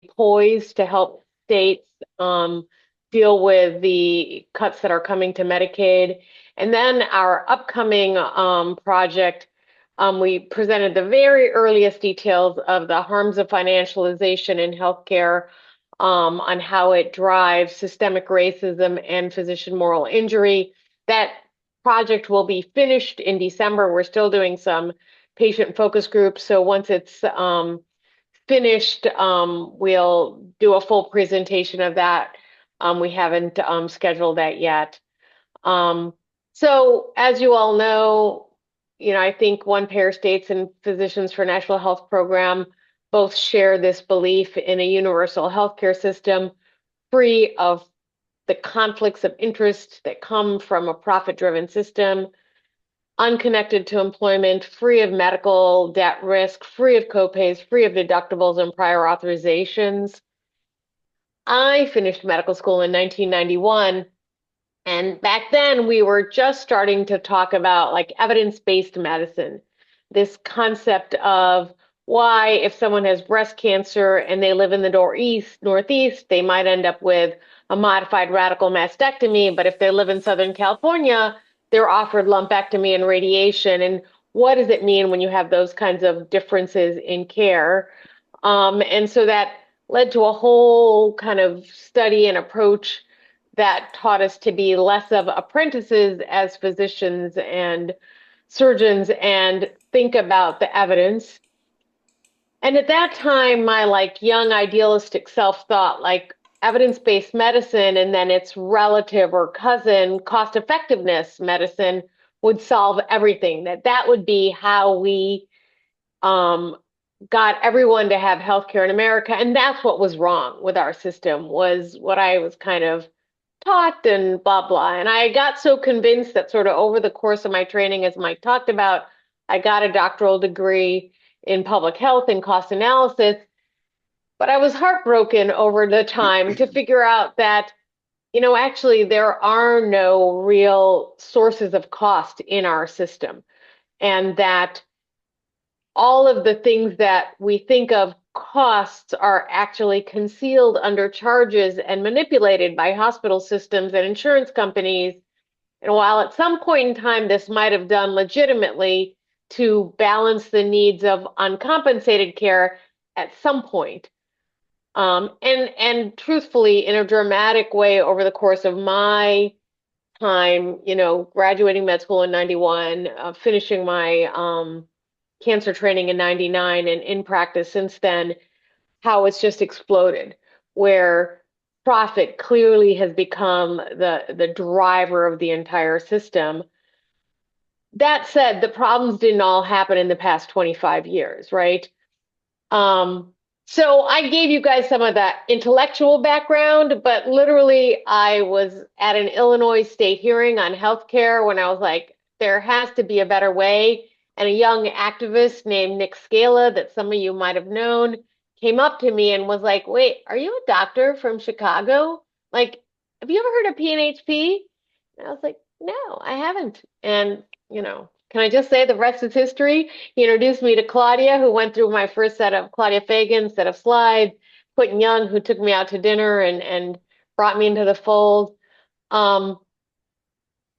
poised to help states deal with the cuts that are coming to Medicaid. And then our upcoming project, we presented the very earliest details of the harms of financialization in healthcare, on how it drives systemic racism and physician moral injury. That project will be finished in December. We're still doing some patient focus groups. So once it's finished, we'll do a full presentation of that. We haven't scheduled that yet. Um, so as you all know, I think one pair states and Physicians for National Health Program both share this belief in a universal healthcare system free of the conflicts of interest that come from a profit-driven system, unconnected to employment, free of medical debt risk, free of copays, free of deductibles and prior authorizations. I finished medical school in 1991, and back then we were just starting to talk about like evidence-based medicine, this concept of why if someone has breast cancer and they live in the Northeast, they might end up with a modified radical mastectomy, but if they live in Southern California, they're offered lumpectomy and radiation. And what does it mean when you have those kinds of differences in care? And so that led to a whole kind of study and approach that taught us to be less of apprentices as physicians and surgeons and think about the evidence. And at that time, my like young idealistic self thought like evidence-based medicine and then its relative or cousin cost effectiveness medicine would solve everything, that would be how we um, got everyone to have healthcare in America. And that's what was wrong with our system, was what I was kind of taught and blah, blah. And I got so convinced that sort of over the course of my training, as Mike talked about, I got a doctoral degree in public health and cost analysis. But I was heartbroken over the time to figure out that, actually there are no real sources of cost in our system. And that all of the things that we think of costs are actually concealed under charges and manipulated by hospital systems and insurance companies. And while at some point in time this might have done legitimately to balance the needs of uncompensated care at some point, and truthfully, in a dramatic way over the course of my time, graduating med school in 91, finishing my cancer training in 99 and in practice since then, how it's just exploded, where profit clearly has become the driver of the entire system. That said, the problems didn't all happen in the past 25 years, right? So I gave you guys some of that intellectual background, but literally I was at an Illinois state hearing on healthcare when I was like, there has to be a better way. And a young activist named Nick Scala, that some of you might have known, came up to me and was like, wait, are you a doctor from Chicago? Like, have you ever heard of PNHP? And I was like, no, I haven't. And, can I just say the rest is history? He introduced me to Claudia, who went through my first set of Claudia Fagan set of slides, Quentin Young, who took me out to dinner and brought me into the fold. Um,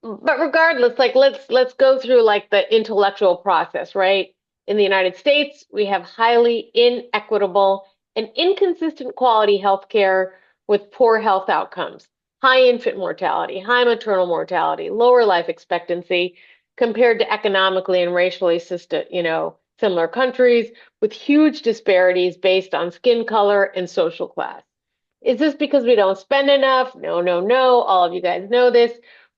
but regardless, like let's go through like the intellectual process, right? In the United States, we have highly inequitable and inconsistent quality healthcare with poor health outcomes, high infant mortality, high maternal mortality, lower life expectancy compared to economically and racially similar countries with huge disparities based on skin color and social class. Is this because we don't spend enough? No, no, no. All of you guys know this.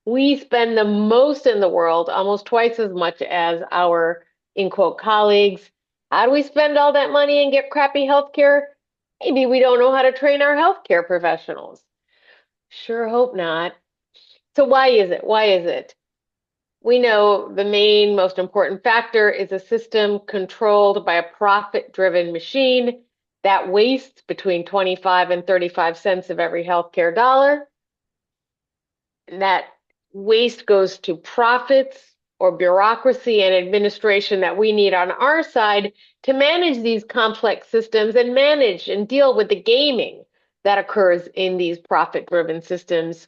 We spend the most in the world, almost twice as much as our, in quote, colleagues. How do we spend all that money and get crappy healthcare? Maybe we don't know how to train our healthcare professionals. Sure hope not. So why is it? Why is it? We know the main, most important factor is a system controlled by a profit-driven machine that wastes between 25 and 35 cents of every healthcare dollar. And that waste goes to profits or bureaucracy and administration that we need on our side to manage these complex systems and manage and deal with the gaming that occurs in these profit-driven systems.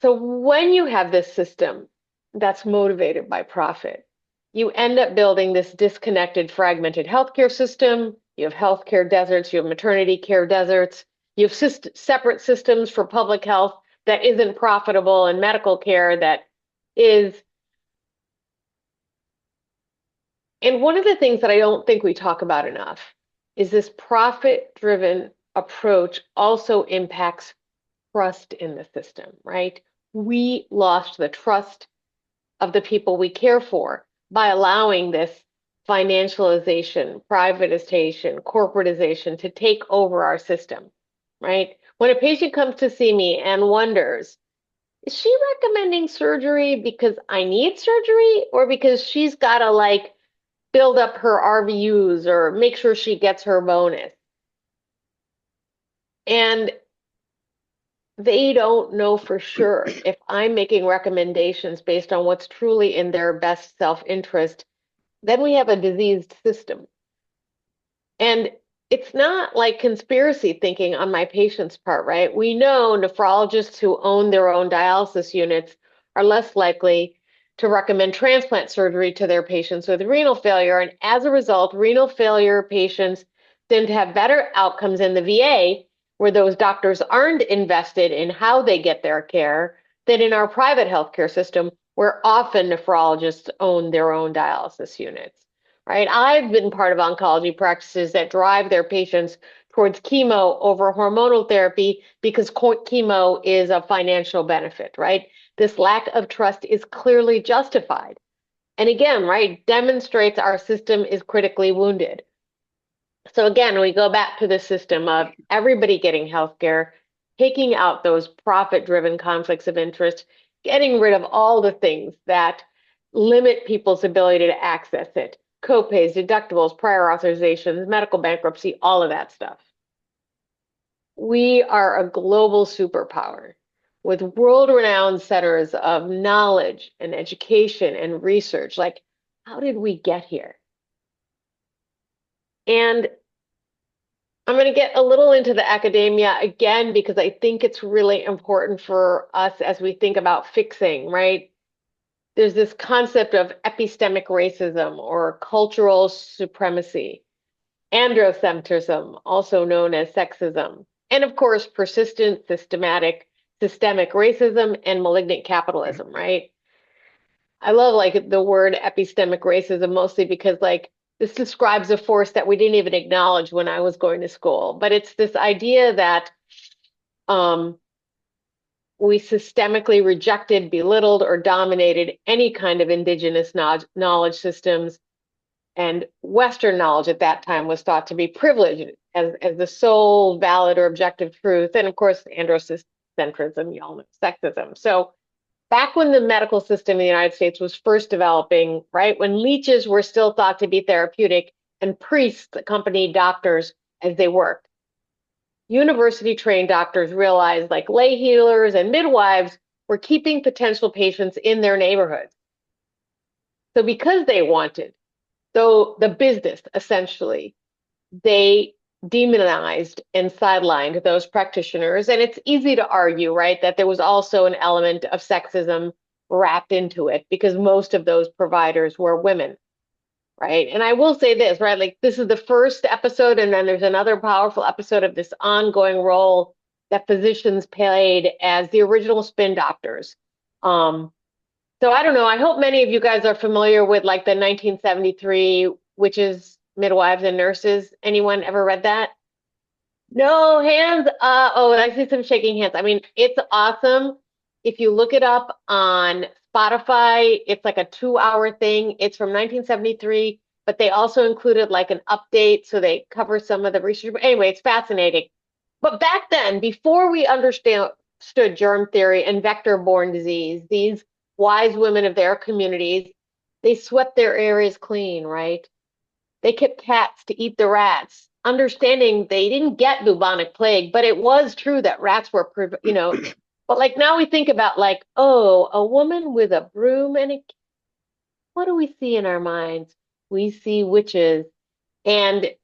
So when you have this system that's motivated by profit, you end up building this disconnected, fragmented healthcare system. You have healthcare deserts, you have maternity care deserts, you have separate systems for public health that isn't profitable and medical care that is. And one of the things that I don't think we talk about enough is this profit-driven approach also impacts trust in the system, right? We lost the trust of the people we care for by allowing this financialization, privatization, corporatization to take over our system, right? When a patient comes to see me and wonders, is she recommending surgery because I need surgery or because she's got to like build up her RVUs or make sure she gets her bonus? And they don't know for sure if I'm making recommendations based on what's truly in their best self-interest. Then we have a diseased system. And it's not like conspiracy thinking on my patient's part, right? We know nephrologists who own their own dialysis units are less likely to recommend transplant surgery to their patients with renal failure. And as a result, renal failure patients tend to have better outcomes in the VA, where those doctors aren't invested in how they get their care, than in our private healthcare system, where often nephrologists own their own dialysis units, right? I've been part of oncology practices that drive their patients towards chemo over hormonal therapy because chemo is a financial benefit, right? This lack of trust is clearly justified. And again, right, demonstrates our system is critically wounded. So again, we go back to the system of everybody getting healthcare, taking out those profit-driven conflicts of interest, getting rid of all the things that limit people's ability to access it, copays, deductibles, prior authorizations, medical bankruptcy, all of that stuff. We are a global superpower with world-renowned centers of knowledge and education and research. Like, how did we get here? And I'm going to get a little into the academia again because I think it's really important for us as we think about fixing, right? There's this concept of epistemic racism or cultural supremacy, androcentrism, also known as sexism, and of course, persistent systemic racism and malignant capitalism, right? I love like the word epistemic racism mostly because like this describes a force that we didn't even acknowledge when I was going to school. But it's this idea that um, we systemically rejected, belittled, or dominated any kind of indigenous knowledge systems. And Western knowledge at that time was thought to be privileged as the sole valid or objective truth. And of course, androcentrism, you all know, sexism. So back when the medical system in the United States was first developing, right, when leeches were still thought to be therapeutic and priests accompanied doctors as they worked, university trained doctors realized like lay healers and midwives were keeping potential patients in their neighborhoods. So because they wanted, though the business essentially, they demonized and sidelined those practitioners. And it's easy to argue, right, that there was also an element of sexism wrapped into it because most of those providers were women, right? And I will say this, right, like this is the first episode, and then there's another powerful episode of this ongoing role that physicians played as the original spin doctors. So I don't know. I hope many of you guys are familiar with like the 1973 Witches, Midwives, and Nurses. Anyone ever read that? No hands. Oh, I see some shaking hands. I mean, it's awesome. If you look it up on Spotify, it's like a 2-hour thing. It's from 1973, but they also included like an update, so they cover some of the research. But anyway, it's fascinating. But back then, before we understood germ theory and vector-borne disease, these wise women of their communities, they swept their areas clean, right? They kept cats to eat the rats, understanding they didn't get bubonic plague, but it was true that rats were, but like now we think about like, oh, a woman with a broom and what do we see in our minds? We see witches. And and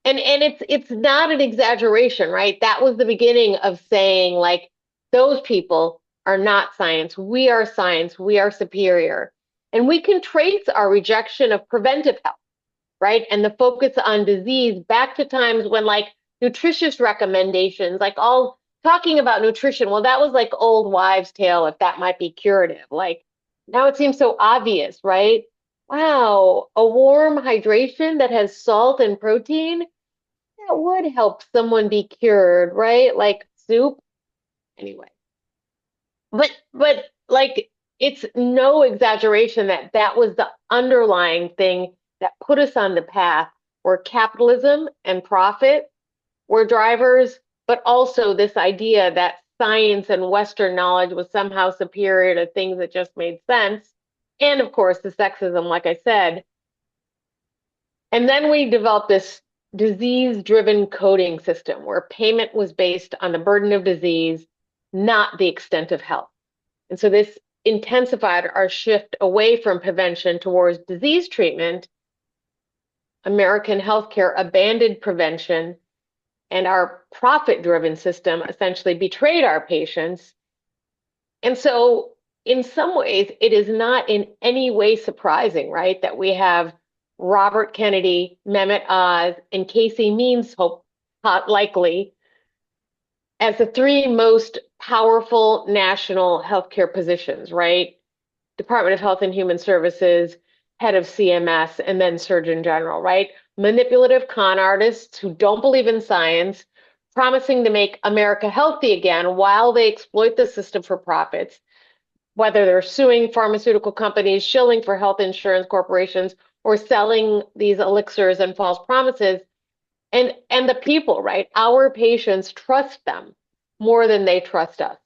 it's not an exaggeration, right? That was the beginning of saying like those people are not science. We are science. We are superior. And we can trace our rejection of preventive health, right? And the focus on disease back to times when like nutritious recommendations, like all talking about nutrition, well, that was like old wives' tale if that might be curative. Like now it seems so obvious, right? Wow, a warm hydration that has salt and protein, that would help someone be cured, right? Like soup. Anyway, but like it's no exaggeration that that was the underlying thing that put us on the path where capitalism and profit were drivers, but also this idea that science and Western knowledge was somehow superior to things that just made sense. And of course, the sexism, like I said. And then we developed this disease-driven coding system where payment was based on the burden of disease, not the extent of health. And so this intensified our shift away from prevention towards disease treatment. American healthcare abandoned prevention, and our profit-driven system essentially betrayed our patients. And so, in some ways, it is not in any way surprising, right, that we have Robert Kennedy, Mehmet Oz, and Casey Means, hope likely, as the three most powerful national healthcare positions, right? Department of Health and Human Services, head of CMS, and then Surgeon General, right? Manipulative con artists who don't believe in science, promising to make America healthy again while they exploit the system for profits, whether they're suing pharmaceutical companies, shilling for health insurance corporations, or selling these elixirs and false promises. And the people, right? Our patients trust them more than they trust us.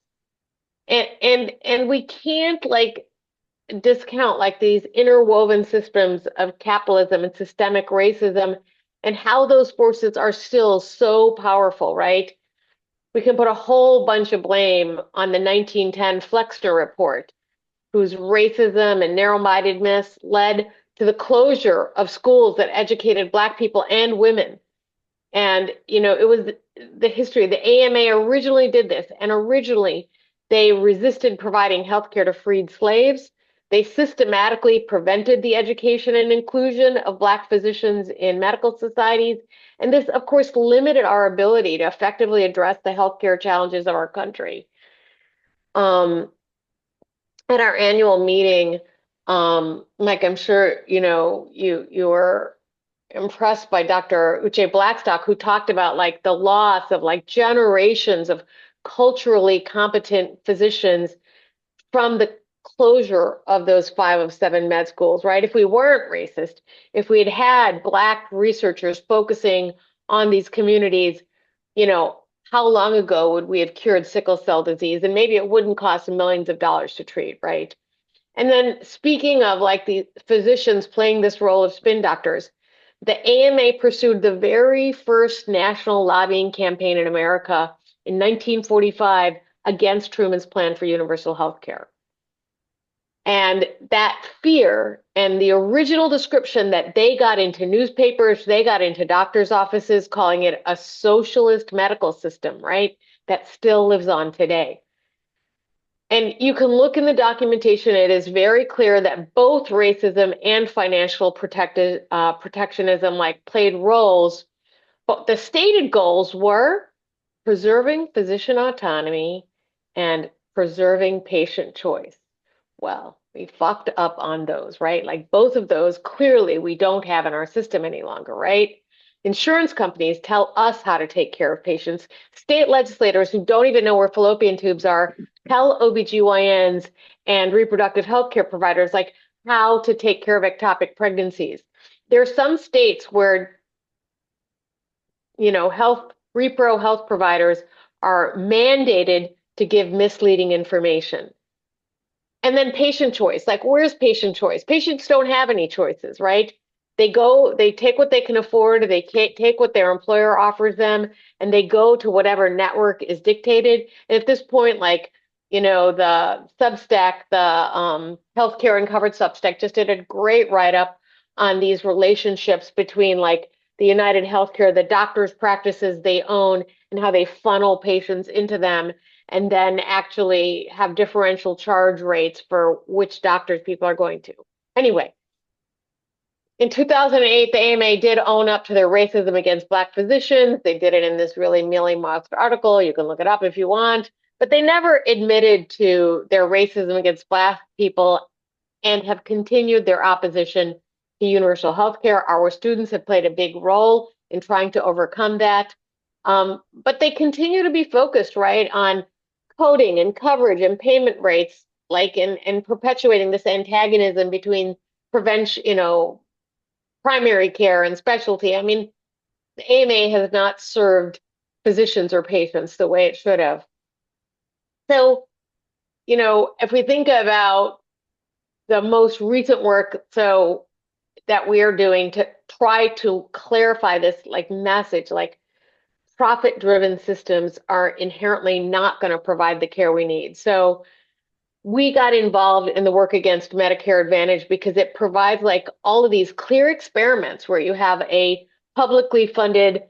And we can't like discount like these interwoven systems of capitalism and systemic racism and how those forces are still so powerful, right? We can put a whole bunch of blame on the 1910 Flexner Report, whose racism and narrow-mindedness led to the closure of schools that educated Black people and women. And, it was the history. The AMA originally did this, and originally they resisted providing healthcare to freed slaves. They systematically prevented the education and inclusion of Black physicians in medical societies. And this, of course, limited our ability to effectively address the healthcare challenges of our country. Um, at our annual meeting, Mike, I'm sure you were impressed by Dr. Uche Blackstock, who talked about like the loss of like generations of culturally competent physicians from the closure of those 5 of 7 med schools, right? If we weren't racist, if we had had Black researchers focusing on these communities, you know, how long ago would we have cured sickle cell disease? And maybe it wouldn't cost millions of dollars to treat, right? And then speaking of like the physicians playing this role of spin doctors, the AMA pursued the very first national lobbying campaign in America in 1945 against Truman's plan for universal health care. And that fear and the original description that they got into newspapers, they got into doctors' offices, calling it a socialist medical system, right? That still lives on today. And you can look in the documentation, it is very clear that both racism and financial protectionism like played roles, but the stated goals were preserving physician autonomy and preserving patient choice. Well, we fucked up on those, right? Like both of those clearly we don't have in our system any longer, right? Insurance companies tell us how to take care of patients. State legislators who don't even know where fallopian tubes are tell OBGYNs and reproductive health care providers like how to take care of ectopic pregnancies. There are some states where, repro health providers are mandated to give misleading information. And then patient choice, like where's patient choice? Patients don't have any choices, right? They take what they can afford, they take what their employer offers them, and they go to whatever network is dictated. And at this point, like the Substack, the Healthcare Uncovered Substack just did a great write-up on these relationships between like the United Healthcare, the doctors' practices they own, and how they funnel patients into them, and then actually have differential charge rates for which doctors people are going to. Anyway, in 2008, the AMA did own up to their racism against Black physicians. They did it in this really mealy mouthed article. You can look it up if you want. But they never admitted to their racism against Black people and have continued their opposition to universal health care. Our students have played a big role in trying to overcome that. But they continue to be focused, right, on coding and coverage and payment rates, like and perpetuating this antagonism between prevention, primary care and specialty. I mean, the AMA has not served physicians or patients the way it should have. So, if we think about the most recent work, so that we are doing to try to clarify this like message, like profit-driven systems are inherently not going to provide the care we need. So we got involved in the work against Medicare Advantage because it provides like all of these clear experiments where you have a publicly funded,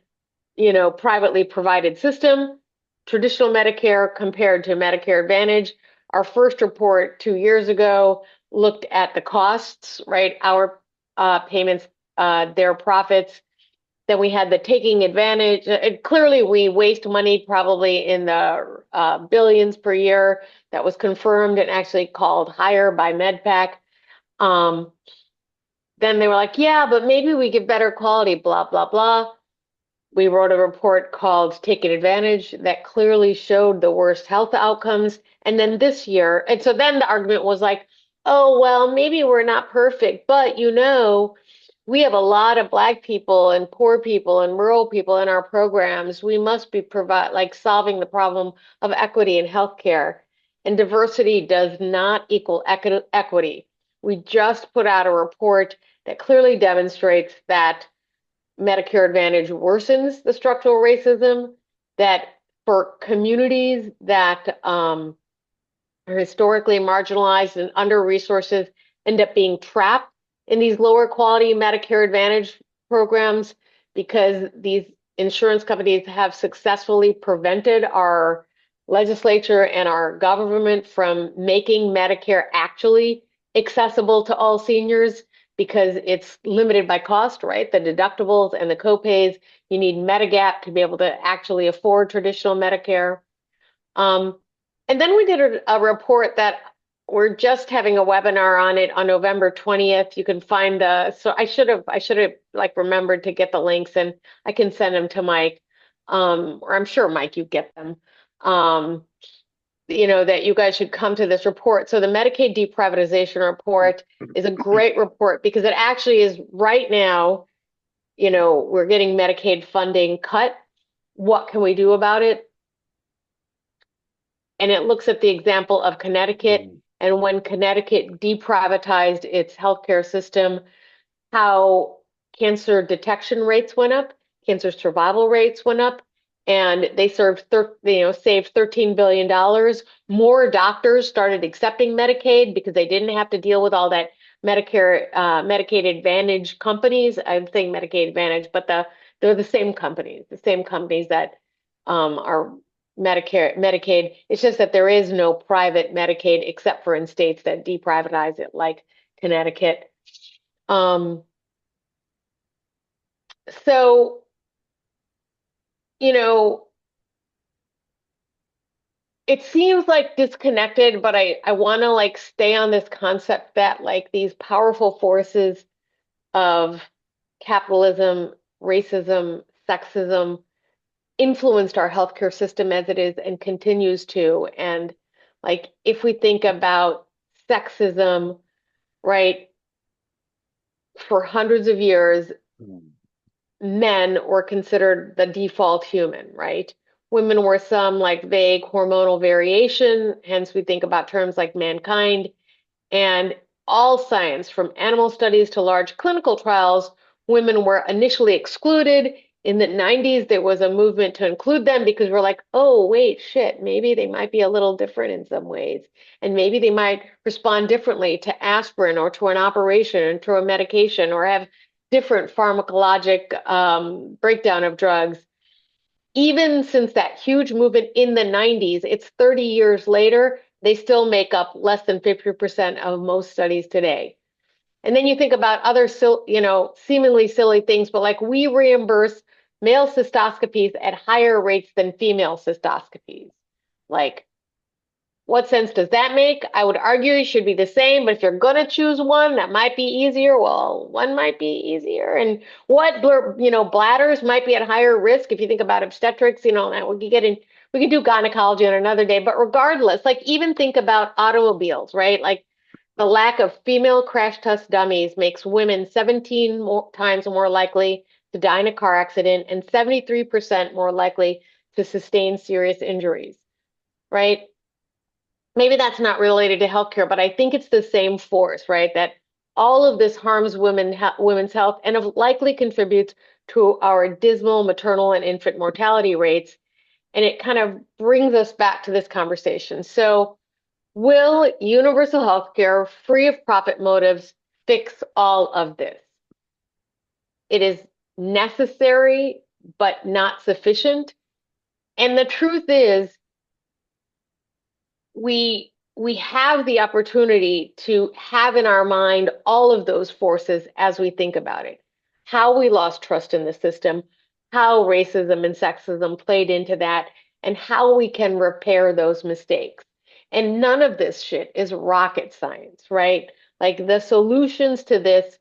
privately provided system, traditional Medicare compared to Medicare Advantage. Our first report 2 years ago looked at the costs, right? Our payments, their profits. Then we had the taking advantage. Clearly, we waste money probably in the billions per year. That was confirmed and actually called higher by MedPAC. Um, then they were like, yeah, but maybe we get better quality, blah, blah, blah. We wrote a report called Taking Advantage that clearly showed the worst health outcomes. And then this year, and so then the argument was like, oh, well, maybe we're not perfect, but we have a lot of Black people and poor people and rural people in our programs. We must be solving the problem of equity in healthcare. And diversity does not equal equity. We just put out a report that clearly demonstrates that Medicare Advantage worsens the structural racism, that for communities that are historically marginalized and under-resourced end up being trapped in these lower quality Medicare Advantage programs because these insurance companies have successfully prevented our legislature and our government from making Medicare actually accessible to all seniors because it's limited by cost, right? The deductibles and the copays. You need Medigap to be able to actually afford traditional Medicare. And then we did a report that we're just having a webinar on it on November 20th. You can find so I should have like remembered to get the links and I can send them to Mike. Or I'm sure Mike, you get them. That you guys should come to this report. So the Medicaid deprivatization report is a great report because it actually is right now, we're getting Medicaid funding cut. What can we do about it? And it looks at the example of Connecticut and when Connecticut deprivatized its healthcare system, how cancer detection rates went up, cancer survival rates went up, and they saved $13 billion. More doctors started accepting Medicaid because they didn't have to deal with all that Medicaid Advantage companies. I'm saying Medicaid Advantage, but they're the same companies that are Medicaid. It's just that there is no private Medicaid except for in states that deprivatize it, like Connecticut. So, it seems like disconnected, but I want to like stay on this concept that like these powerful forces of capitalism, racism, sexism influenced our healthcare system as it is and continues to. And like if we think about sexism, right, for hundreds of years, men were considered the default human, right? Women were some like vague hormonal variation, hence we think about terms like mankind. And all science, from animal studies to large clinical trials, women were initially excluded In the 90s, there was a movement to include them because we're like, oh, wait, shit, maybe they might be a little different in some ways. And maybe they might respond differently to aspirin or to an operation or to a medication or have different pharmacologic breakdown of drugs. Even since that huge movement in the 90s, it's 30 years later, they still make up less than 50% of most studies today. And then you think about other, seemingly silly things, but like we reimburse male cystoscopies at higher rates than female cystoscopies. Like, what sense does that make? I would argue it should be the same, but if you're going to choose one that might be easier, well, one might be easier. And bladders might be at higher risk if you think about obstetrics, that we could do gynecology on another day, but regardless, like even think about automobiles, right? Like the lack of female crash test dummies makes women 17 times more likely to die in a car accident and 73% more likely to sustain serious injuries, right? Maybe that's not related to healthcare, but I think it's the same force, right? That all of this harms women's health and likely contributes to our dismal maternal and infant mortality rates. And it kind of brings us back to this conversation. So, will universal healthcare, free of profit motives, fix all of this? It is necessary, but not sufficient. And the truth is, we have the opportunity to have in our mind all of those forces as we think about it. How we lost trust in the system, how racism and sexism played into that, and how we can repair those mistakes. And none of this shit is rocket science, right? Like the solutions to this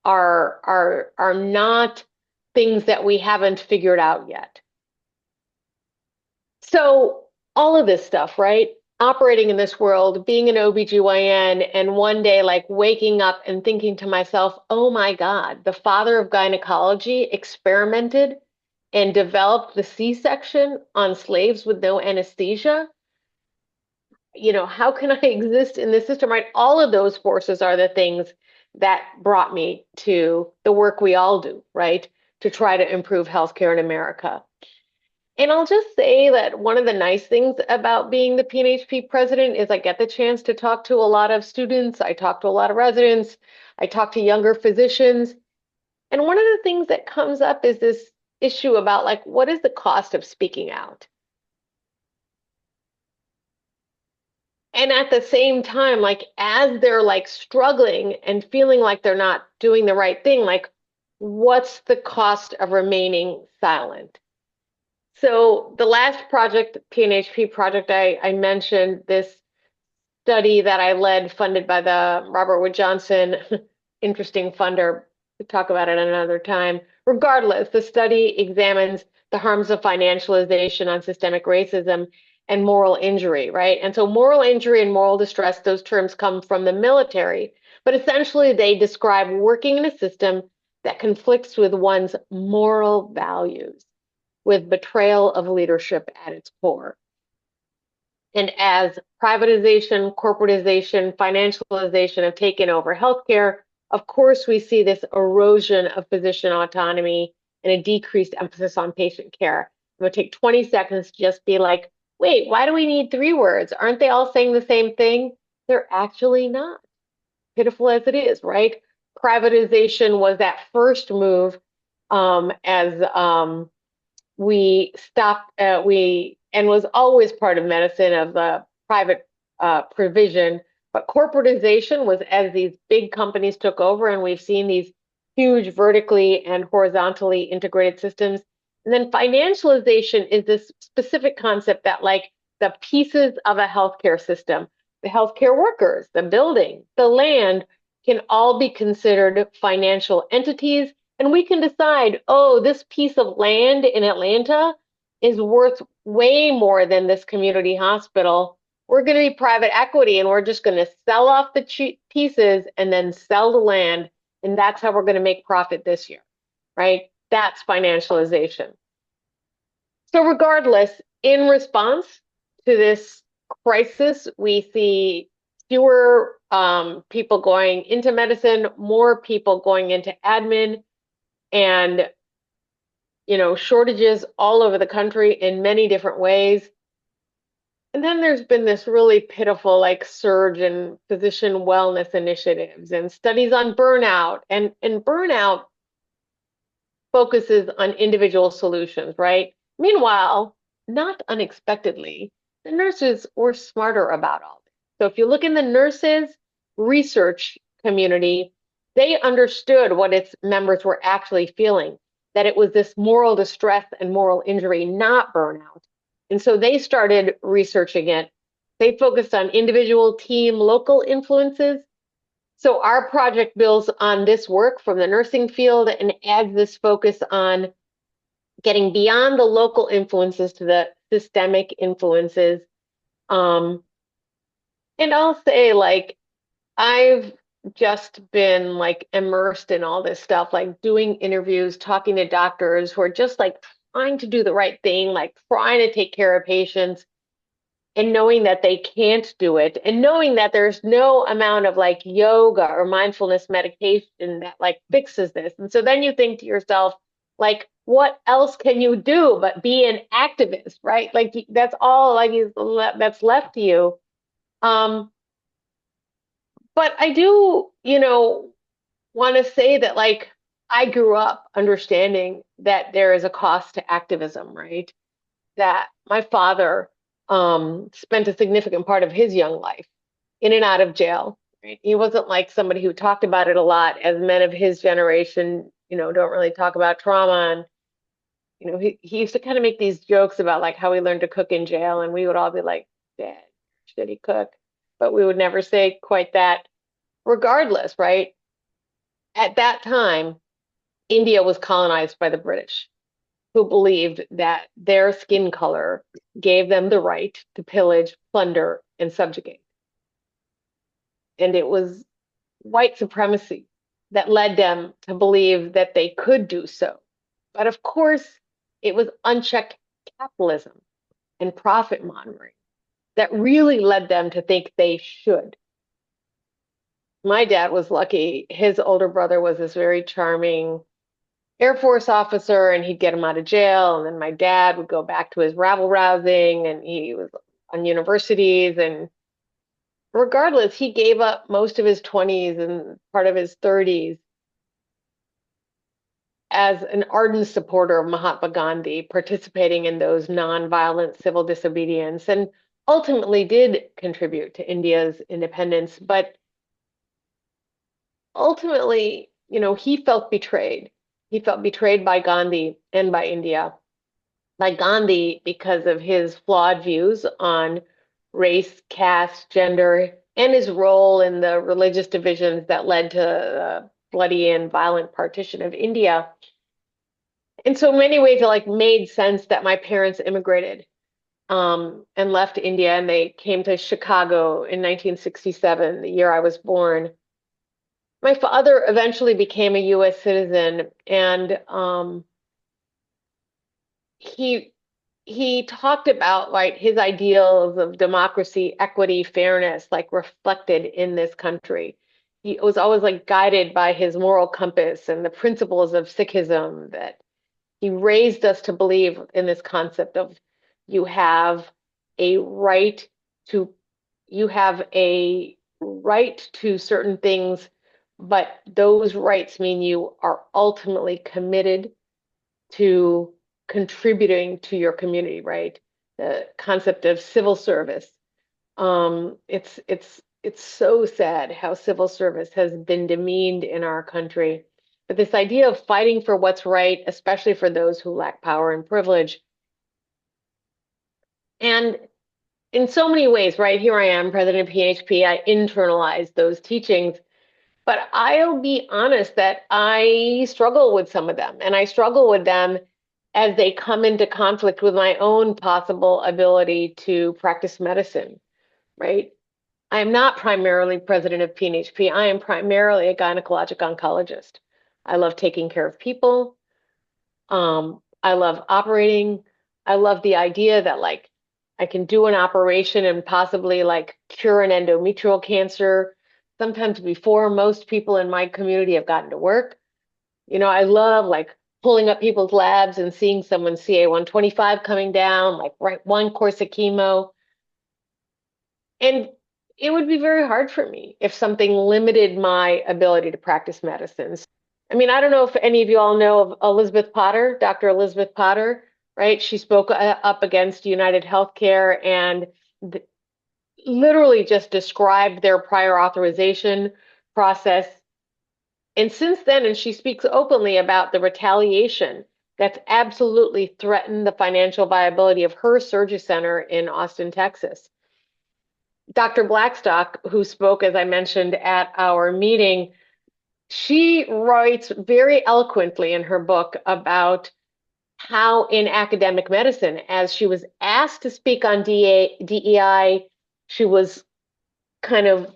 are not things that we haven't figured out yet. So all of this stuff, right? Operating in this world, being an OBGYN, and one day like waking up and thinking to myself, oh my God, the father of gynecology experimented and developed the C-section on slaves with no anesthesia. How can I exist in this system, right? All of those forces are the things that brought me to the work we all do, right? To try to improve healthcare in America. And I'll just say that one of the nice things about being the PNHP president is I get the chance to talk to a lot of students. I talk to a lot of residents. I talk to younger physicians. And one of the things that comes up is this issue about like, what is the cost of speaking out? And at the same time, like as they're like struggling and feeling like they're not doing the right thing, like what's the cost of remaining silent? So the last project, PNHP project, I mentioned this study that I led, funded by the Robert Wood Johnson, interesting funder. We'll talk about it another time. Regardless, the study examines the harms of financialization on systemic racism and moral injury, right? And so moral injury and moral distress, those terms come from the military, but essentially they describe working in a system that conflicts with one's moral values, with betrayal of leadership at its core. And as privatization, corporatization, financialization have taken over healthcare, of course, we see this erosion of physician autonomy and a decreased emphasis on patient care. I'm going to take 20 seconds to just be like, wait, why do we need three words? Aren't they all saying the same thing? They're actually not, pitiful as it is, right? Privatization was that first move as we stopped, and was always part of medicine of private provision, but corporatization was as these big companies took over, and we've seen these huge vertically and horizontally integrated systems. And then financialization is this specific concept that like the pieces of a healthcare system, the healthcare workers, the building, the land, can all be considered financial entities, and we can decide, oh, this piece of land in Atlanta is worth way more than this community hospital. We're going to be private equity and we're just going to sell off the cheap pieces and then sell the land. And that's how we're going to make profit this year, right? That's financialization. So regardless, in response to this crisis, we see fewer people going into medicine, more people going into admin. And, shortages all over the country in many different ways. And then there's been this really pitiful like surge in physician wellness initiatives and studies on burnout. And burnout focuses on individual solutions, right? Meanwhile, not unexpectedly, the nurses were smarter about all this. So if you look in the nurses research community, they understood what its members were actually feeling, that it was this moral distress and moral injury, not burnout. And so they started researching it. They focused on individual, team, local influences. So our project builds on this work from the nursing field and adds this focus on getting beyond the local influences to the systemic influences. Um, and I'll say, like, I've just been like immersed in all this stuff, like doing interviews, talking to doctors who are just like trying to do the right thing, like trying to take care of patients and knowing that they can't do it and knowing that there's no amount of like yoga or mindfulness medication that like fixes this. And so then you think to yourself, like, what else can you do but be an activist, right? Like that's all like that's left to you. Um, but I do, want to say that like I grew up understanding that there is a cost to activism, right? That my father spent a significant part of his young life in and out of jail. Right? He wasn't like somebody who talked about it a lot, as men of his generation, don't really talk about trauma. And he used to kind of make these jokes about like how he learned to cook in jail, and we would all be like, "Dad, should he cook?" But we would never say quite that. Regardless, right? At that time, India was colonized by the British, who believed that their skin color gave them the right to pillage, plunder, and subjugate. And it was white supremacy that led them to believe that they could do so. But of course, it was unchecked capitalism and profit mongering that really led them to think they should. My dad was lucky. His older brother was this very charming Air Force officer, and he'd get him out of jail. And then my dad would go back to his rabble rousing, and he was on universities. And regardless, he gave up most of his 20s and part of his 30s as an ardent supporter of Mahatma Gandhi, participating in those nonviolent civil disobedience, and ultimately did contribute to India's independence. But ultimately, he felt betrayed. He felt betrayed by Gandhi and by India. By Gandhi because of his flawed views on race, caste, gender, and his role in the religious divisions that led to the bloody and violent partition of India. In so many ways, it like made sense that my parents immigrated and left India, and they came to Chicago in 1967, the year I was born. My father eventually became a U.S. citizen, and he he talked about like his ideals of democracy, equity, fairness, like reflected in this country. He was always like guided by his moral compass and the principles of Sikhism, that he raised us to believe in this concept of you have a right to you have a right to certain things, but those rights mean you are ultimately committed to contributing to your community, right? The concept of civil service. It's so sad how civil service has been demeaned in our country. But this idea of fighting for what's right, especially for those who lack power and privilege, and in so many ways, right here I am, president of PHP, I internalized those teachings. But I'll be honest that I struggle with some of them, and I struggle with them as they come into conflict with my own possible ability to practice medicine, right? I am not primarily president of PNHP. I am primarily a gynecologic oncologist. I love taking care of people. I love operating. I love the idea that like I can do an operation and possibly like cure an endometrial cancer sometimes before most people in my community have gotten to work. I love like pulling up people's labs and seeing someone's CA-125 coming down, like right one course of chemo. And it would be very hard for me if something limited my ability to practice medicine. I mean, I don't know if any of you all know of Elizabeth Potter, Dr. Elizabeth Potter, right? She spoke up against United Healthcare and th literally just described their prior authorization process. And since then, and she speaks openly about the retaliation that's absolutely threatened the financial viability of her surgery center in Austin, Texas. Dr. Blackstock, who spoke, as I mentioned, at our meeting, she writes very eloquently in her book about how in academic medicine, as she was asked to speak on DEI, she was kind of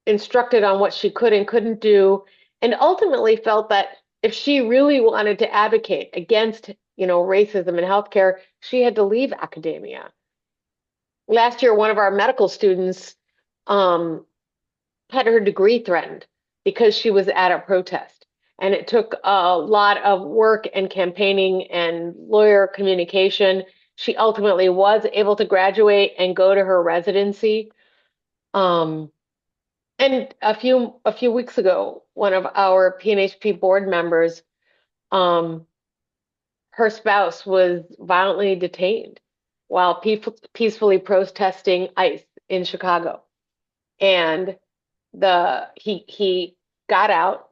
instructed on what she could and couldn't do, and ultimately felt that if she really wanted to advocate against, racism in healthcare, she had to leave academia. Last year, one of our medical students um, had her degree threatened because she was at a protest. And it took a lot of work and campaigning and lawyer communication. She ultimately was able to graduate and go to her residency. Um, and a few weeks ago, one of our PNHP board members, um, her spouse was violently detained while peacefully protesting ICE in Chicago. And he got out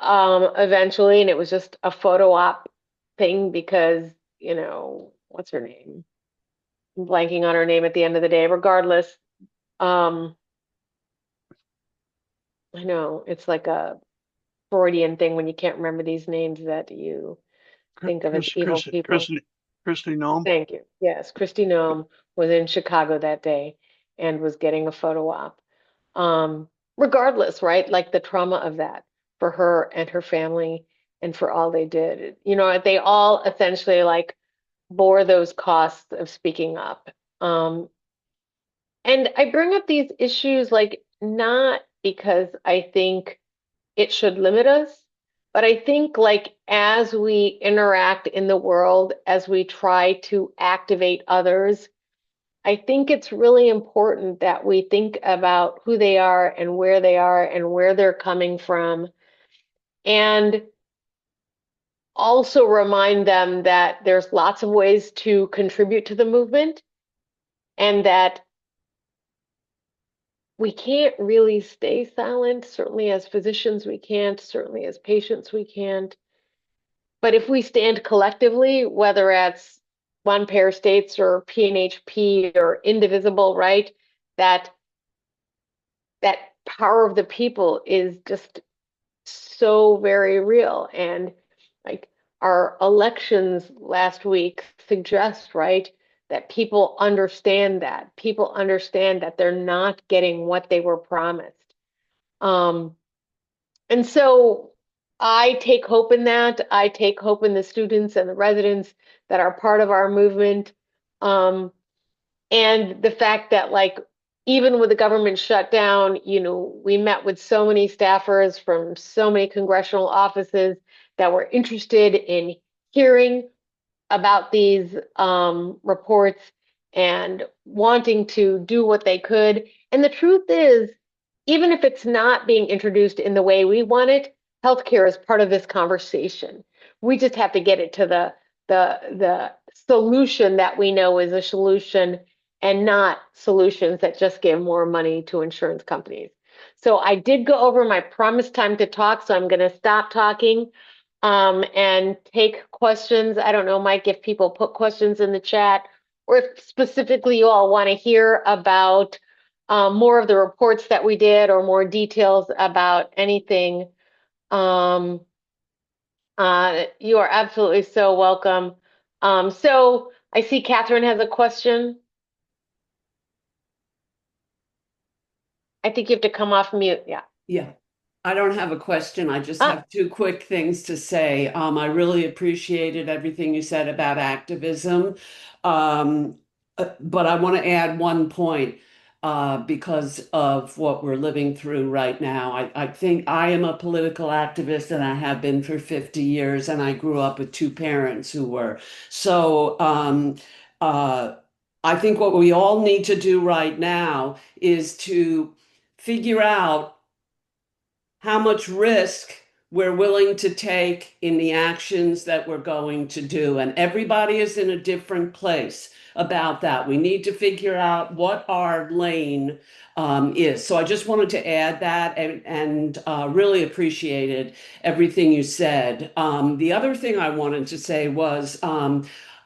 eventually, and it was just a photo op thing because, what's her name? I'm blanking on her name at the end of the day. Regardless, um, I know it's like a Freudian thing when you can't remember these names that you think of as evil people. Christy Nome. Thank you. Yes, Kristi Noem was in Chicago that day and was getting a photo op. Regardless, right? Like the trauma of that for her and her family and for all they did. They all essentially like bore those costs of speaking up. Um, and I bring up these issues like not because I think it should limit us, but I think like as we interact in the world, as we try to activate others, I think it's really important that we think about who they are and where they're coming from, and also remind them that there's lots of ways to contribute to the movement and that we can't really stay silent. Certainly, as physicians, we can't. Certainly, as patients, we can't. But if we stand collectively, whether it's one pair states or PNHP or indivisible, right? That that power of the people is just so very real. And like our elections last week suggest, right, that people understand that they're not getting what they were promised. Um, and so I take hope in that. I take hope in the students and the residents that are part of our movement. Um, and the fact that, like, even with the government shutdown, we met with so many staffers from so many congressional offices that were interested in hearing about these reports and wanting to do what they could. And the truth is, even if it's not being introduced in the way we want it, healthcare is part of this conversation. We just have to get it to the solution that we know is a solution and not solutions that just give more money to insurance companies. So I did go over my promised time to talk, so I'm going to stop talking and take questions. I don't know, Mike, if people put questions in the chat or if specifically you all want to hear about more of the reports that we did or more details about anything. Um, you are absolutely so welcome. So I see Catherine has a question. I think you have to come off mute. Yeah. Yeah, I don't have a question. I just Ah, have two quick things to say. I really appreciated everything you said about activism. But I want to add one point. because of what we're living through right now. I think I am a political activist and I have been for 50 years, and I grew up with two parents who were. So uh, I think what we all need to do right now is to figure out how much risk we're willing to take in the actions that we're going to do. And everybody is in a different place about that. We need to figure out what our lane is. So I just wanted to add that and really appreciated everything you said. The other thing I wanted to say was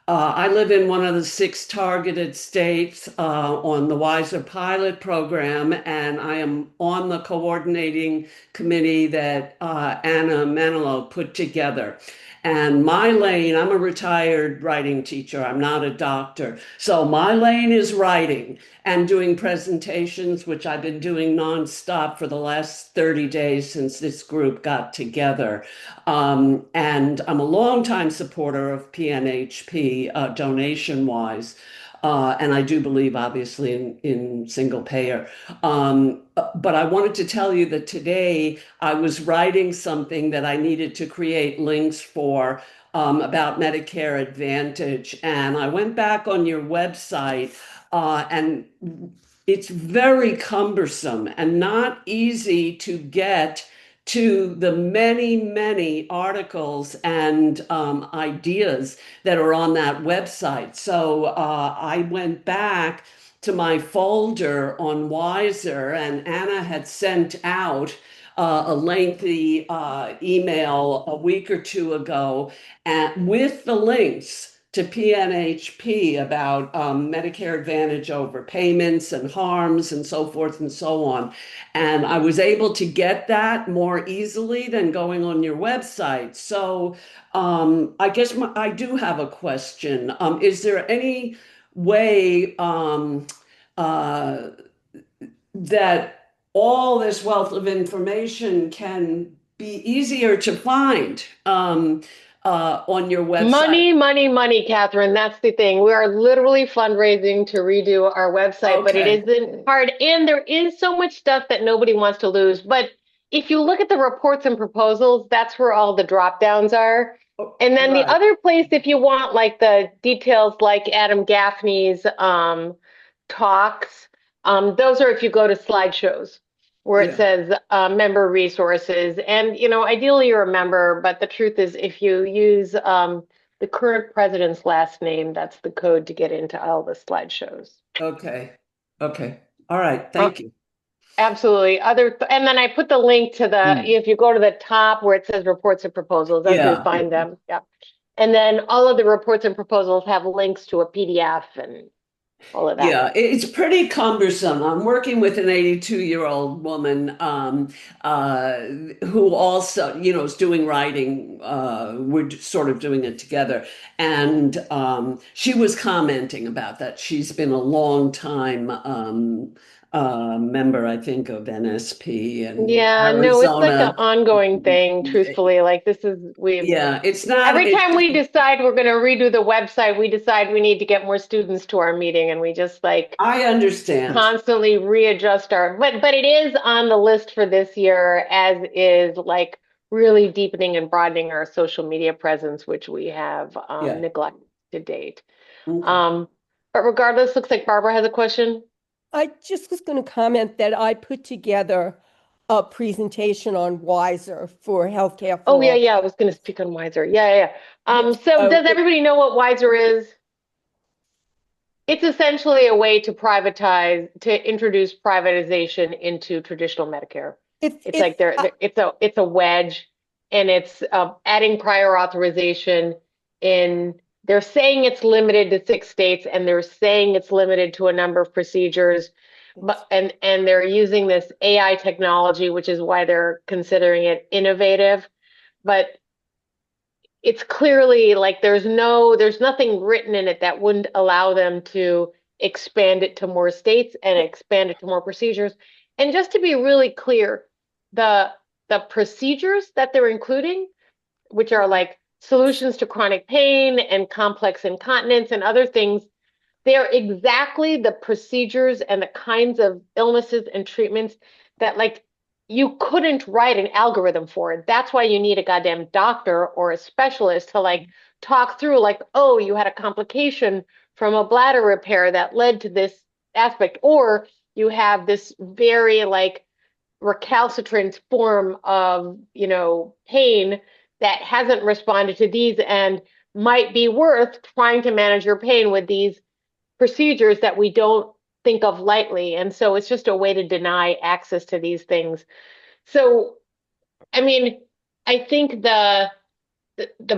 I live in one of the six targeted states on the Wiser pilot program, and I am on the coordinating committee that Anna Manilow put together. And my lane, I'm a retired writing teacher. I'm not a doctor. So my lane is writing and doing presentations, which I've been doing nonstop for the last 30 days since this group got together. And I'm a longtime supporter of PNHP donation wise. And I do believe, obviously, in single payer. But I wanted to tell you that today I was writing something that I needed to create links for about Medicare Advantage. And I went back on your website, and it's very cumbersome and not easy to get to the many, many articles and ideas that are on that website. So I went back to my folder on Wiser, and Anna had sent out a lengthy email a week or two ago with the links to PNHP about Medicare Advantage overpayments and harms and so forth and so on. And I was able to get that more easily than going on your website. So I guess I do have a question. Is there any way uh, that all this wealth of information can be easier to find on your website? Money, money, money, Catherine. That's the thing. We are literally fundraising to redo our website, but it Okay. isn't hard. And there is so much stuff that nobody wants to lose. But if you look at the reports and proposals, that's where all the drop downs are. Oh, And then the right. other place, if you want like the details like Adam Gaffney's talks, those are if you go to slideshows where it Yeah. says member resources. And, ideally you're a member, but the truth is if you use the current president's last name, that's the code to get into all the slideshows. Okay. Okay. All right. Uh, Thank you. Absolutely. And then I put the link to Mm. if you go to the top where it says reports and proposals, that's where you Yeah. find them. Yeah. And then all of the reports and proposals have links to a PDF and all of that. Yeah, it's pretty cumbersome. I'm working with an 82-year-old woman uh, who also, is doing writing. We're sort of doing it together. And she was commenting about that. She's been a long time member, I think, of NSP and Yeah, no, it's like an Arizona. ongoing thing, truthfully. Like we've Yeah, it's not, every it's, time we decide we're going to redo the website, we decide we need to get more students to our meeting and we just like I understand. constantly readjust but it is on the list for this year, as is like really deepening and broadening our social media presence, which we have Yeah. neglected to date. Okay. Um, but regardless, looks like Barbara has a question. I just was going to comment that I put together a presentation on Wiser for Healthcare Oh for yeah, All. yeah, I was going to speak on Wiser. Yeah, yeah, yeah. Yes, So so does everybody know what Wiser is? It's essentially a way to to introduce privatization into traditional Medicare. It's like it's a wedge, and it's adding prior authorization in. They're saying it's limited to six states, and they're saying it's limited to a number of procedures, but and they're using this AI technology, which is why they're considering it innovative. But it's clearly like there's nothing written in it that wouldn't allow them to expand it to more states and expand it to more procedures. And just to be really clear, the the procedures that they're including, which are like solutions to chronic pain and complex incontinence and other things, they're exactly the procedures and the kinds of illnesses and treatments that like you couldn't write an algorithm for. That's why you need a goddamn doctor or a specialist to like talk through like, oh, you had a complication from a bladder repair that led to this aspect, or you have this very like recalcitrant form of, pain that hasn't responded to these and might be worth trying to manage your pain with these procedures that we don't think of lightly. And so it's just a way to deny access to these things. So, I mean, I think the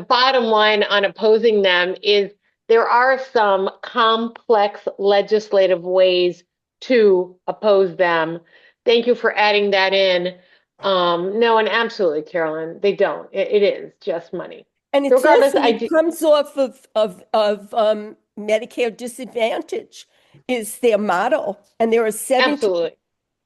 bottom line on opposing them is there are some complex legislative ways to oppose them. Thank you for adding that in. No, and absolutely, Carolyn, they don't. It is just money. And it's Regardless, also, I it do comes off of Medicare Disadvantage is their model. And there are 17 absolutely,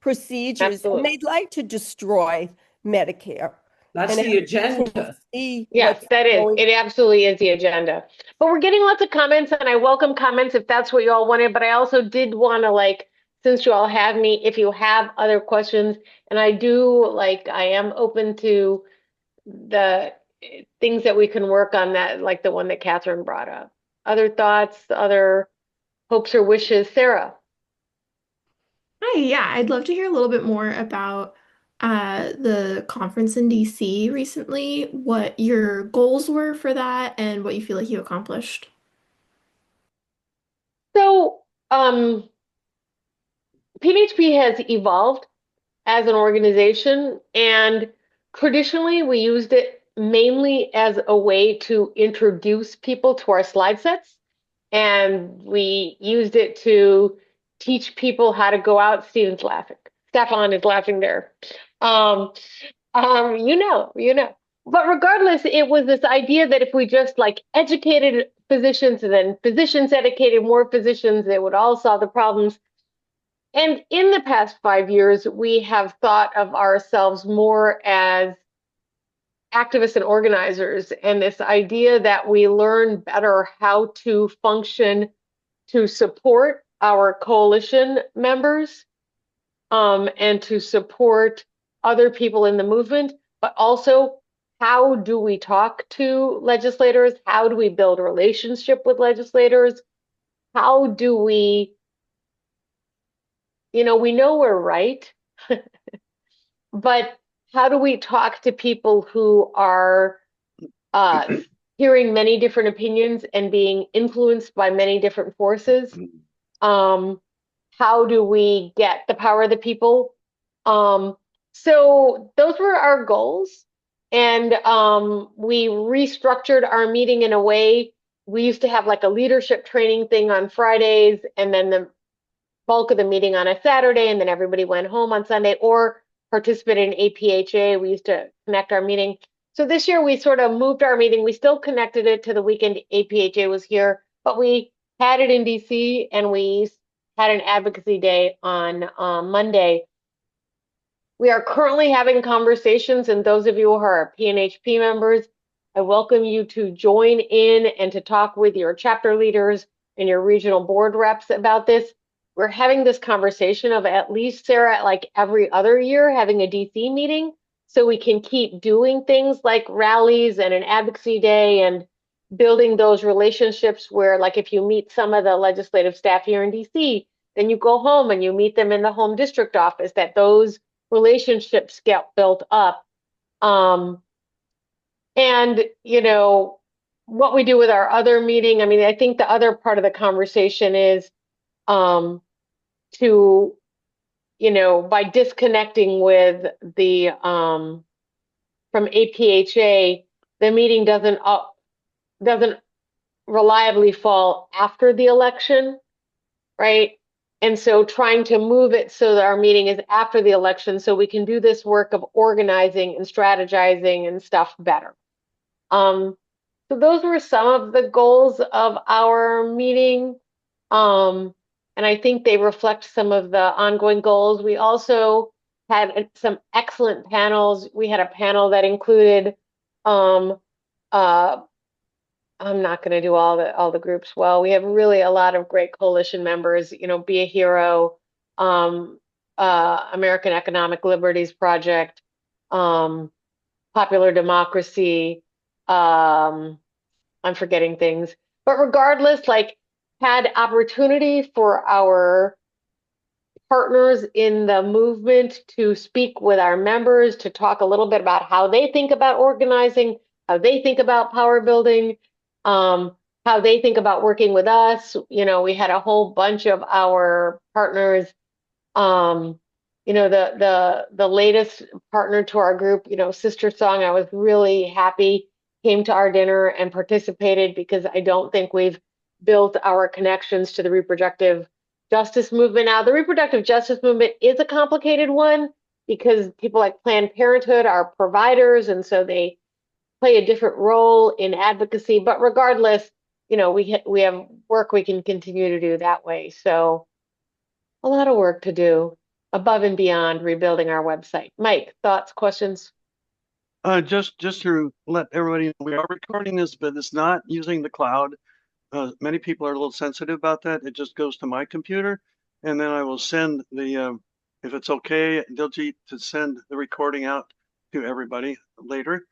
procedures, and absolutely. they'd like to destroy Medicare. That's And the everyone can agenda. see Yes, what's that is. going. It absolutely is the agenda. But we're getting lots of comments, and I welcome comments if that's what you all wanted. But I also did want to, like, since you all have me, if you have other questions, and I do, like, I am open to the things that we can work on that, like the one that Catherine brought up. Other thoughts, other hopes or wishes, Sarah? Hi, yeah, I'd love to hear a little bit more about the conference in DC recently, what your goals were for that, and what you feel like you accomplished. So, PNHP has evolved as an organization, and traditionally we used it mainly as a way to introduce people to our slide sets, and we used it to teach people how to go out. Steven's laughing. Stefan is laughing there. Um, you know. But regardless, it was this idea that if we just like educated physicians and then physicians educated more physicians, it would all solve the problems. And in the past 5 years, we have thought of ourselves more as activists and organizers, and this idea that we learn better how to function to support our coalition members, and to support other people in the movement, but also how do we talk to legislators? How do we build a relationship with legislators? How do we, we know we're right, but how do we talk to people who are uh, hearing many different opinions and being influenced by many different forces? Um, how do we get the power of the people? So those were our goals. And we restructured our meeting in a way. We used to have like a leadership training thing on Fridays, and then the bulk of the meeting on a Saturday, and then everybody went home on Sunday or participated in APHA. We used to connect our meeting. So this year we sort of moved our meeting. We still connected it to the weekend APHA was here, but we had it in DC, and we had an advocacy day on Monday. We are currently having conversations, and those of you who are PNHP members, I welcome you to join in and to talk with your chapter leaders and your regional board reps about this. We're having this conversation of at least, Sarah, like every other year, having a DC meeting so we can keep doing things like rallies and an advocacy day and building those relationships where, like, if you meet some of the legislative staff here in DC, then you go home and you meet them in the home district office, that those relationships get built up. And, what we do with our other meeting, I mean, I think the other part of the conversation is to, by disconnecting with the from APHA, the meeting doesn't reliably fall after the election, right? And so trying to move it so that our meeting is after the election so we can do this work of organizing and strategizing and stuff better. So those were some of the goals of our meeting. And I think they reflect some of the ongoing goals. We also had some excellent panels. We had a panel that included um, uh, I'm not going to do all the groups well. We have really a lot of great coalition members, Be a Hero, um, American Economic Liberties Project, um, Popular Democracy. Um, I'm forgetting things, but regardless, like had opportunity for our partners in the movement to speak with our members, to talk a little bit about how they think about organizing, how they think about power building, um, how they think about working with us. We had a whole bunch of our partners. Um, the latest partner to our group, Sister Song, I was really happy came to our dinner and participated because I don't think we've built our connections to the reproductive justice movement. Now, the reproductive justice movement is a complicated one because people like Planned Parenthood are providers, and so they play a different role in advocacy. But regardless, we have work we can continue to do that way. So a lot of work to do above and beyond rebuilding our website. Mike, thoughts, questions? Just to let everybody know, we are recording this, but it's not using the cloud. Many people are a little sensitive about that. It just goes to my computer, and then I will send if it's okay, Diljeet, to send the recording out to everybody later.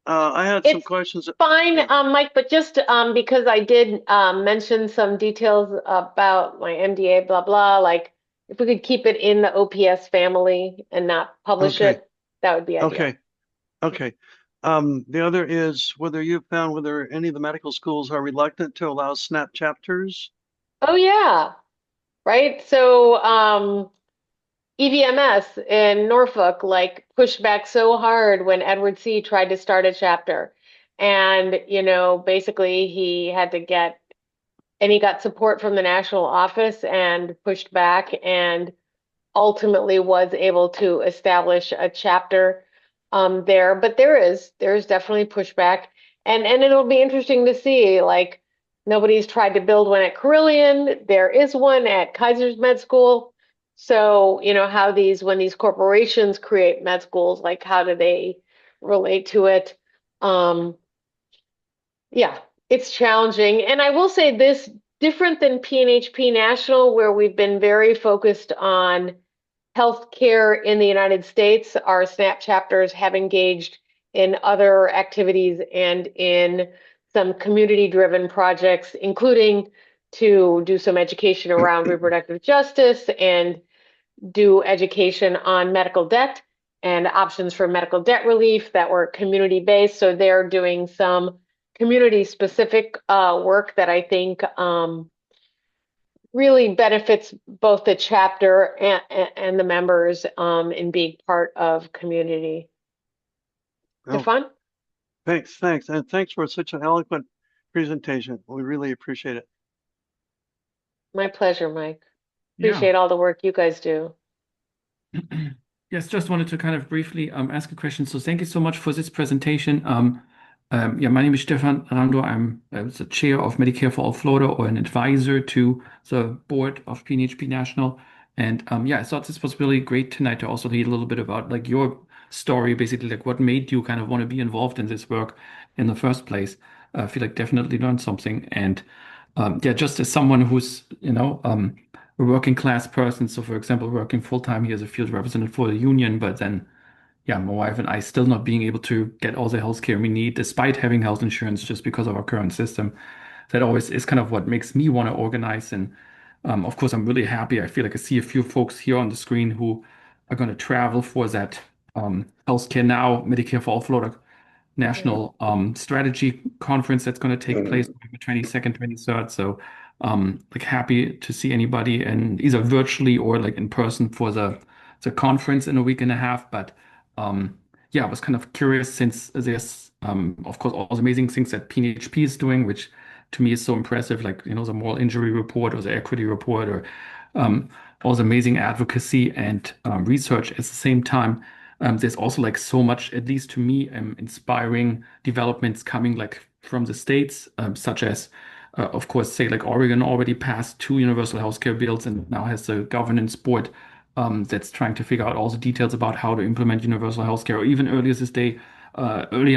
I had some It's questions. fine, Yeah. Mike, but just because I did mention some details about my MDA, blah, blah, like if we could keep it in the OPS family and not publish Okay. it, that would be ideal. Okay. Okay. The other is whether you've found whether any of the medical schools are reluctant to allow SNAP chapters. Oh, yeah, right. So, EVMS in Norfolk like pushed back so hard when Edward C. tried to start a chapter. And, basically he had to and he got support from the national office and pushed back and ultimately was able to establish a chapter there. But there's definitely pushback, and it'll be interesting to see. Like nobody's tried to build one at Carillion. There is one at Kaiser's Med School. So how when these corporations create med schools, like how do they relate to it? Um, yeah, it's challenging, and I will say this: different than PNHP National, where we've been very focused on healthcare in the United States, our SNAP chapters have engaged in other activities and in some community-driven projects, including to do some education around reproductive justice and do education on medical debt and options for medical debt relief that were community-based. So they're doing some community-specific work that I think really benefits both the chapter and the members in being part of community. Is it Oh, fun? thanks. And thanks for such an eloquent presentation. We really appreciate it. My pleasure, Mike. Yeah. Appreciate all the work you guys do. Yes, just wanted to kind of briefly ask a question. So thank you so much for this presentation. Yeah, my name is Stefan Rando. I'm the chair of Medicare for All Florida, or an advisor to the board of PNHP National. And yeah, I thought this was really great tonight to also hear a little bit about like your story, basically like what made you kind of want to be involved in this work in the first place. I feel like definitely learned something. And yeah, just as someone who's, a working class person. So, for example, working full time here as a field representative for the union, but then, yeah, my wife and I still not being able to get all the healthcare we need, despite having health insurance, just because of our current system. That always is kind of what makes me want to organize. And of course, I'm really happy. I feel like I see a few folks here on the screen who are going to travel for that Healthcare Now, Medicare for All Florida national strategy conference that's going to take place November 22nd, 23rd. So like happy to see anybody and either virtually or like in person for the conference in a week and a half. But yeah, I was kind of curious since there's of course all the amazing things that PNHP is doing, which to me is so impressive, like the moral injury report or the equity report or all the amazing advocacy and research at the same time. There's also like so much, at least to me, inspiring developments coming like from the states, such as, of course, say like Oregon already passed two universal healthcare bills and now has a governance board that's trying to figure out all the details about how to implement universal healthcare. Or even earlier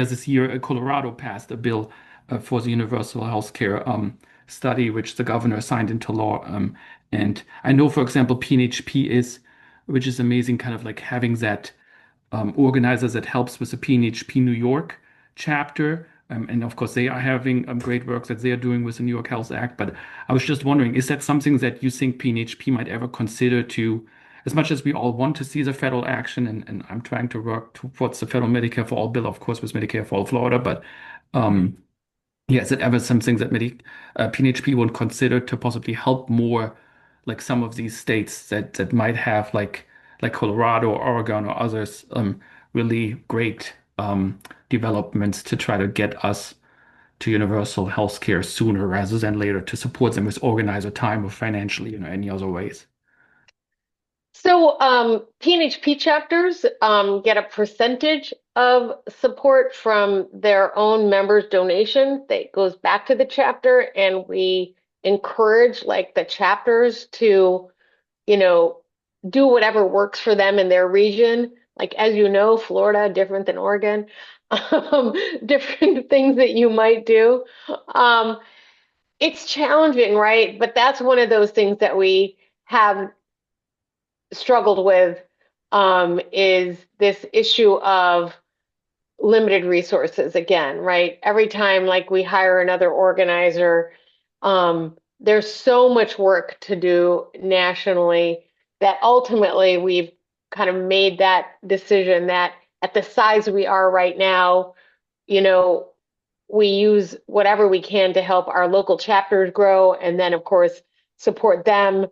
this year, Colorado passed a bill for the universal healthcare study, which the governor signed into law. And I know, for example, PNHP which is amazing, kind of like having that organizer that helps with the PNHP New York chapter. And of course, they are having great work that they are doing with the New York Health Act. But I was just wondering, is that something that you think PNHP might ever consider to, as much as we all want to see the federal action, and I'm trying to work towards the federal Medicare for all bill, of course, with Medicare for all Florida, but um, yeah, is it ever something that PNHP would consider to possibly help more, like some of these states that might have like Colorado or Oregon or others, really great developments to try to get us to universal health care sooner rather than later to support them with organizer time or financially, any other ways. So PNHP chapters get a percentage of support from their own members' donation that goes back to the chapter, and we encourage like the chapters to, you know, do whatever works for them in their region. Like as you know, Florida different than Oregon, different things that you might do. Um, it's challenging, right? But that's one of those things that we have struggled with is this issue of limited resources again, right? Every time like we hire another organizer, there's so much work to do nationally that ultimately we've kind of made that decision that at the size we are right now, you know, we use whatever we can to help our local chapters grow and then of course support them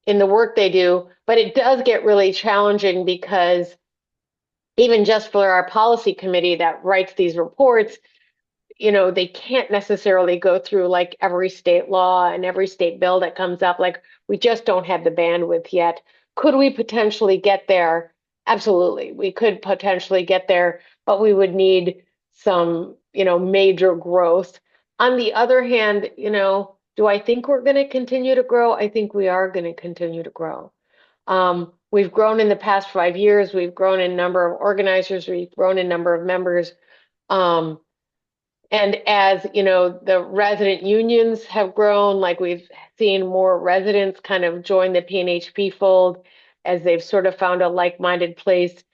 in the work they do. But it does get really challenging because even just for our policy committee that writes these reports, they can't necessarily go through like every state law and every state bill that comes up. Like we just don't have the bandwidth yet. Could we potentially get there? Absolutely. We could potentially get there, but we would need some, major growth. On the other hand, do I think we're going to continue to grow? I think we are going to continue to grow. We've grown in the past 5 years. We've grown in number of organizers. We've grown in number of members. Um, and as the resident unions have grown, like we've seen more residents kind of join the PNHP fold as they've sort of found a like-minded place.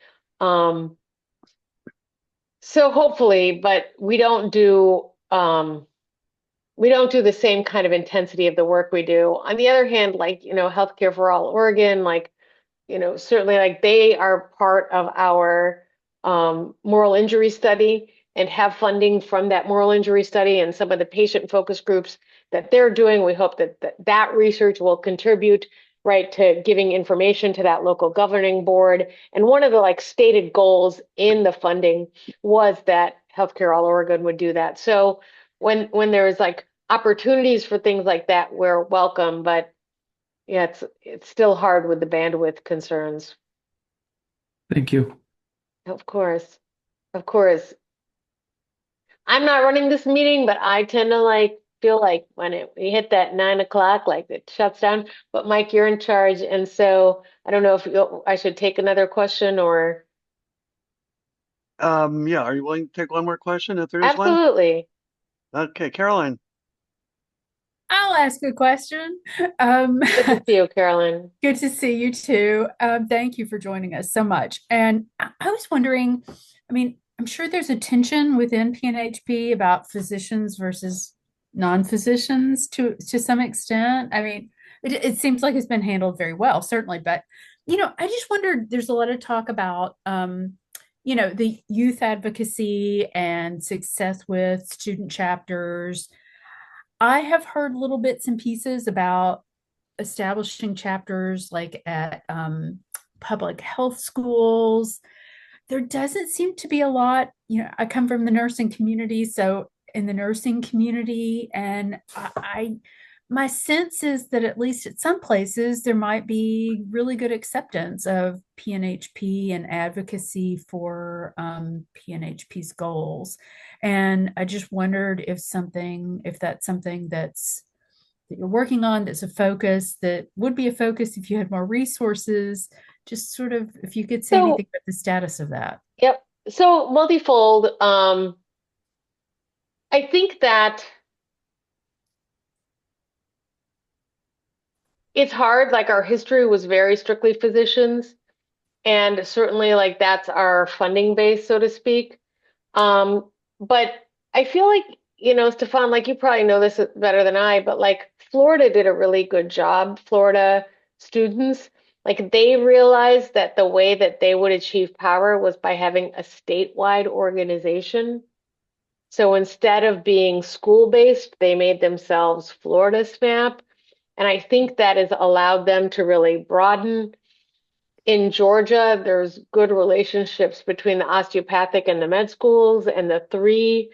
So hopefully, but we don't do the same kind of intensity of the work we do. On the other hand, like, Healthcare for All Oregon, like, certainly like they are part of our moral injury study and have funding from that moral injury study and some of the patient focus groups that they're doing. We hope that research will contribute, right, to giving information to that local governing board. And one of the like stated goals in the funding was that Healthcare All Oregon would do that. So when there's like opportunities for things like that, we're welcome, but yeah, it's still hard with the bandwidth concerns. Thank you. Of course. Of course. I'm not running this meeting, but I tend to like feel like when we hit that 9 o'clock, like it shuts down. But Mike, you're in charge, and so I don't know if I should take another question or Yeah, are you willing to take one more question if there is one? absolutely. Okay, Caroline. I'll ask a question. Good to see you, Carolyn. Good to see you too. Thank you for joining us so much. And I was wondering, I mean, I'm sure there's a tension within PNHP about physicians versus non-physicians to some extent. I mean, it seems like it's been handled very well, certainly. But, I just wondered, there's a lot of talk about, the youth advocacy and success with student chapters. I have heard little bits and pieces about establishing chapters like at public health schools. There doesn't seem to be a lot. I come from the nursing community, so in the nursing community, and my sense is that at least at some places there might be really good acceptance of PNHP and advocacy for PNHP's goals. And I just wondered if that's something that you're working on, that's a focus, that would be a focus if you had more resources, just sort of if you could say anything So, about the status of that. yep. So multifold. I think that it's hard. Like our history was very strictly physicians, and certainly like that's our funding base, so to speak. But I feel like, Stefan, like you probably know this better than I, but like Florida did a really good job. Florida students, like they realized that the way that they would achieve power was by having a statewide organization. So instead of being school-based, they made themselves Florida SNAP. And I think that has allowed them to really broaden. In Georgia, there's good relationships between the osteopathic and the med schools, and the three,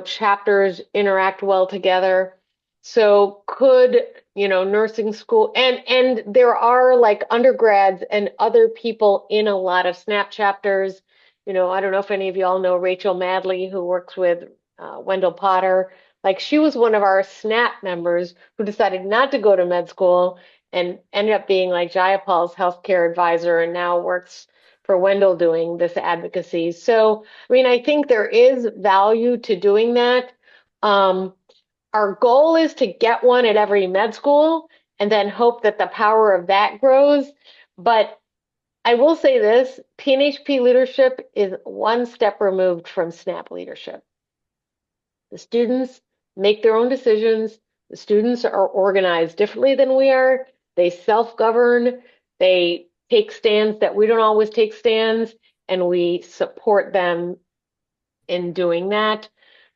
chapters interact well together. So could, nursing school and there are like undergrads and other people in a lot of SNAP chapters. I don't know if any of y'all know Rachel Madley, who works with Wendell Potter. Like she was one of our SNAP members who decided not to go to med school and ended up being like Jayapal's healthcare advisor and now works for Wendell doing this advocacy. So, I mean, I think there is value to doing that. Um, our goal is to get one at every med school and then hope that the power of that grows. But I will say this, PNHP leadership is one step removed from SNAP leadership. The students make their own decisions. The students are organized differently than we are. They self-govern. They take stands that we don't always take stands, and we support them in doing that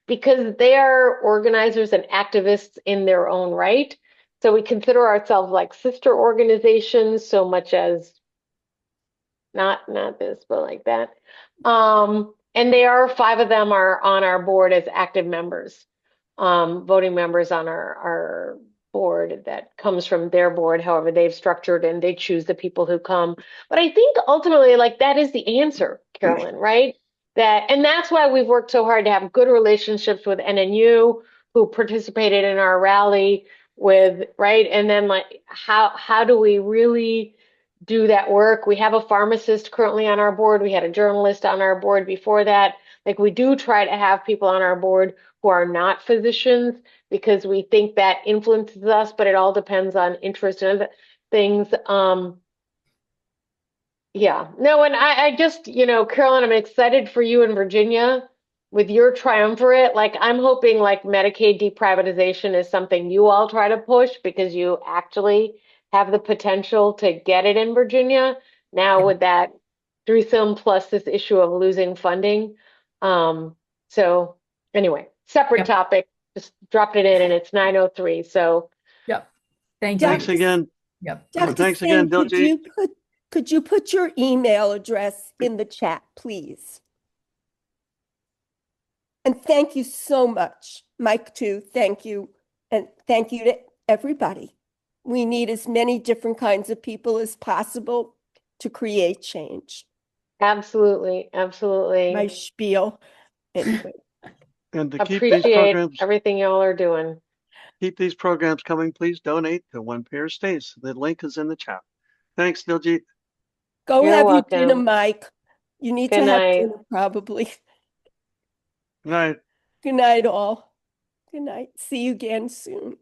because they are organizers and activists in their own right. So we consider ourselves like sister organizations, so much as not this, but like that. And they are, five of them are on our board as active members, voting members on our board that comes from their board, however they've structured, and they choose the people who come. But I think ultimately, like that is the answer, Carolyn, right? And that's why we've worked so hard to have good relationships with NNU, who participated in our rally with, right? And then like how do we really do that work? We have a pharmacist currently on our board. We had a journalist on our board before that. Like we do try to have people on our board who are not physicians because we think that influences us, but it all depends on interest and other things. Yeah, no, and I just, Carolyn, I'm excited for you in Virginia with your triumvirate. Like, I'm hoping like Medicaid deprivatization is something you all try to push because you actually have the potential to get it in Virginia. Now with that threesome plus this issue of losing funding. So anyway, separate Yep. topic, just dropped it in and it's 9:03. So Yep. Thank Thanks you. again. Yep. Dr. Thanks Singh, again, Diljeet. could you put your email address in the chat, please? And thank you so much. Mike, too. Thank you. And thank you to everybody. We need as many different kinds of people as possible to create change. absolutely, absolutely. My spiel. Anyway, And to keep these Appreciate programs everything y'all are doing. coming, please donate to One Pair States. The link is in the chat. Thanks, Diljit. go You're have your dinner, welcome. Mike. You need Good to have night. dinner, probably. Good night. Good night, all. Good night. See you again soon.